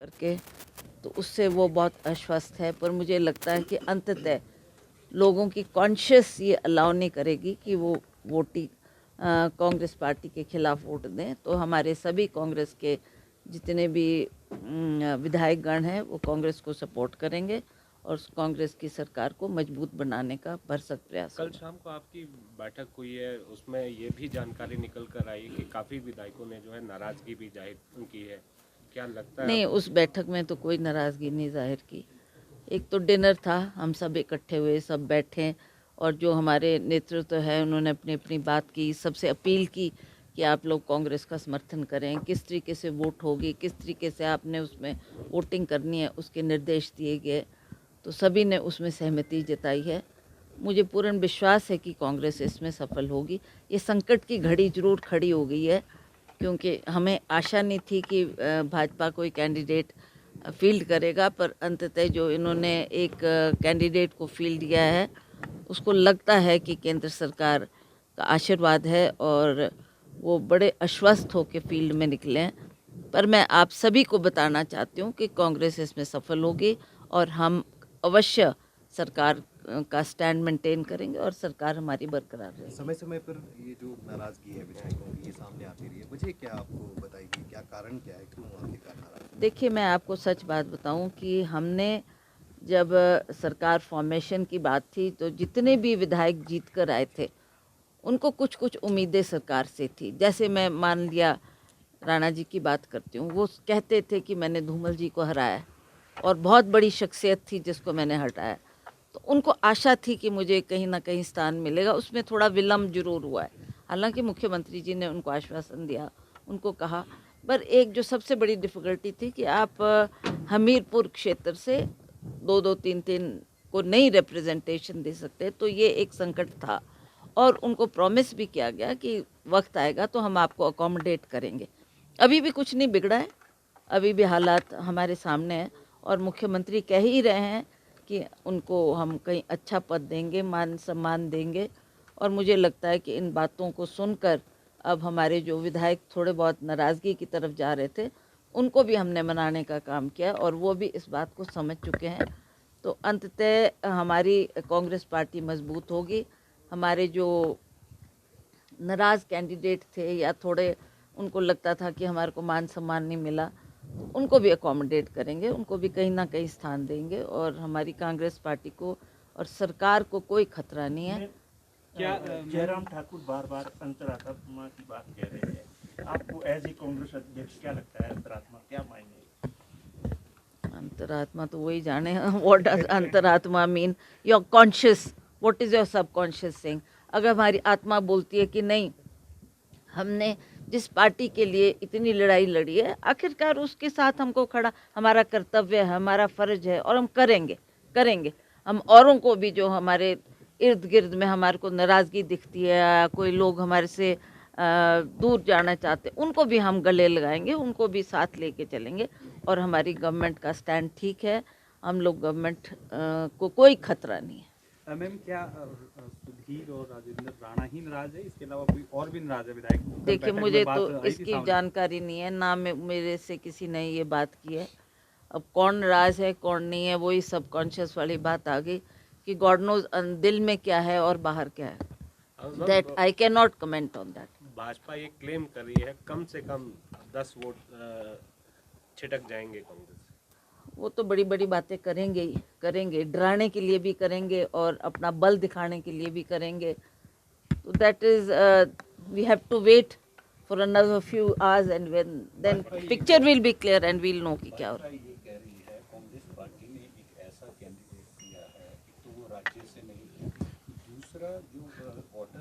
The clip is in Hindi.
करके, तो उससे वो बहुत आश्वस्त है। पर मुझे लगता है कि अंततः लोगों की कॉन्शियस ये अलाउ नहीं करेगी कि वो वोटिंग कांग्रेस पार्टी के खिलाफ वोट दें। तो हमारे सभी कांग्रेस के जितने भी विधायक गण हैं वो कांग्रेस को सपोर्ट करेंगे और कांग्रेस की सरकार को मजबूत बनाने का भरसक प्रयास कल होगा। शाम को आपकी बैठक हुई है, उसमें ये भी जानकारी निकल कर आई कि काफ़ी विधायकों ने जो है नाराज़गी भी जाहिर की है। क्या लगता है नहीं, आपको? उस बैठक में तो कोई नाराज़गी नहीं जाहिर की। एक तो डिनर था, हम सब इकट्ठे हुए, सब बैठे और जो हमारे नेतृत्व है उन्होंने अपनी अपनी बात की, सबसे अपील की कि आप लोग कांग्रेस का समर्थन करें, किस तरीके से वोट होगी, किस तरीके से आपने उसमें वोटिंग करनी है, उसके निर्देश दिए गए। तो सभी ने उसमें सहमति जताई है। मुझे पूर्ण विश्वास है कि कांग्रेस इसमें सफल होगी। ये संकट की घड़ी जरूर खड़ी हो गई है, क्योंकि हमें आशा नहीं थी कि भाजपा कोई कैंडिडेट फील्ड करेगा, पर अंततः जो इन्होंने एक कैंडिडेट को फील्ड किया है, उसको लगता है कि केंद्र सरकार का आशीर्वाद है और वो बड़े आश्वस्त होकर फील्ड में निकले हैं। पर मैं आप सभी को बताना चाहती हूँ कि कांग्रेस इसमें सफल होगी और हम अवश्य सरकार का स्टैंड मेंटेन करेंगे और सरकार हमारी बरकरार रहेगी। समय समय पर ये जो नाराजगी है विधायकों की ये सामने आती रही है, वजह क्या आपको बताइए, क्या कारण क्या है, क्यों आखिरकार नाराज? देखिए, मैं आपको सच बात बताऊं कि हमने जब सरकार फॉर्मेशन की बात थी तो जितने भी विधायक जीत कर आए थे उनको कुछ कुछ उम्मीदें सरकार से थी। जैसे मैं मान लिया राणा जी की बात करती हूँ, वो कहते थे कि मैंने धूमल जी को हराया और बहुत बड़ी शख्सियत थी जिसको मैंने हटाया, तो उनको आशा थी कि मुझे कहीं ना कहीं स्थान मिलेगा। उसमें थोड़ा विलम्ब जरूर हुआ है, हालांकि मुख्यमंत्री जी ने उनको आश्वासन दिया, उनको कहा। पर एक जो सबसे बड़ी डिफ़िकल्टी थी कि आप हमीरपुर क्षेत्र से दो दो तीन तीन को नहीं रिप्रेजेंटेशन दे सकते, तो ये एक संकट था। और उनको प्रॉमिस भी किया गया कि वक्त आएगा तो हम आपको अकोमोडेट करेंगे। अभी भी कुछ नहीं बिगड़ा है, अभी भी हालात हमारे सामने हैं और मुख्यमंत्री कह ही रहे हैं कि उनको हम कहीं अच्छा पद देंगे, मान सम्मान देंगे। और मुझे लगता है कि इन बातों को सुनकर अब हमारे जो विधायक थोड़े बहुत नाराज़गी की तरफ जा रहे थे, उनको भी हमने मनाने का काम किया और वो भी इस बात को समझ चुके हैं। तो अंततः हमारी कांग्रेस पार्टी मजबूत होगी। हमारे जो नाराज़ कैंडिडेट थे या थोड़े उनको लगता था कि हमारे को मान सम्मान नहीं मिला, उनको भी अकोमोडेट करेंगे, उनको भी कहीं ना कहीं स्थान देंगे और हमारी कांग्रेस पार्टी को और सरकार को कोई खतरा नहीं है। क्या जयराम ठाकुर बार बार अंतरात्मा की बात कह रहे हैं, आपको एज ए कांग्रेस अध्यक्ष क्या लगता है अंतरात्मा क्या मायने? अंतरात्मा तो वही जाने। व्हाट डज अंतरात्मा mean? Your conscious, what is your subconscious saying? अगर हमारी आत्मा बोलती है कि नहीं, हमने जिस पार्टी के लिए इतनी लड़ाई लड़ी है, आखिरकार उसके साथ हमको खड़ा, हमारा कर्तव्य है, हमारा फर्ज है और हम करेंगे करेंगे। हम औरों को भी जो हमारे इर्द गिर्द में हमारे को नाराज़गी दिखती है या कोई लोग हमारे से दूर जाना चाहते, उनको भी हम गले लगाएंगे, उनको भी साथ लेके चलेंगे। और हमारी गवर्नमेंट का स्टैंड ठीक है, हम लोग गवर्नमेंट को कोई खतरा नहीं है। मैम, क्या सुधीर और राजेंद्र राणा ही नाराज है, इसके अलावा कोई और भी नाराज है विधायक? कल देखिए, बैठक मुझे में बात तो आई थी इसकी सामने। जानकारी नहीं है, ना मेरे से किसी ने ये बात की है। अब कौन नाराज है कौन नहीं है, वही सबकॉन्शियस वाली बात आ गई कि गॉड नोज दिल में क्या है और बाहर क्या है। That I can not comment on that. Bhajpa ये क्लेम कर रही है कम से कम 10 वोट छिटक जाएंगे कांग्रेस। वो तो बड़ी बड़ी बातें करेंगे ही करेंगे, डराने के लिए भी करेंगे और अपना बल दिखाने के लिए भी करेंगे। तो that is we have to wait for another few hours and then picture will be clear and we'll know कि क्या हो रहा है। ये कह रही है कांग्रेस पार्टी ने एक ऐसा कैंडिडेट दिया है, एक तो वो राज्य से नहीं है, दूसरा जो ऑर्डर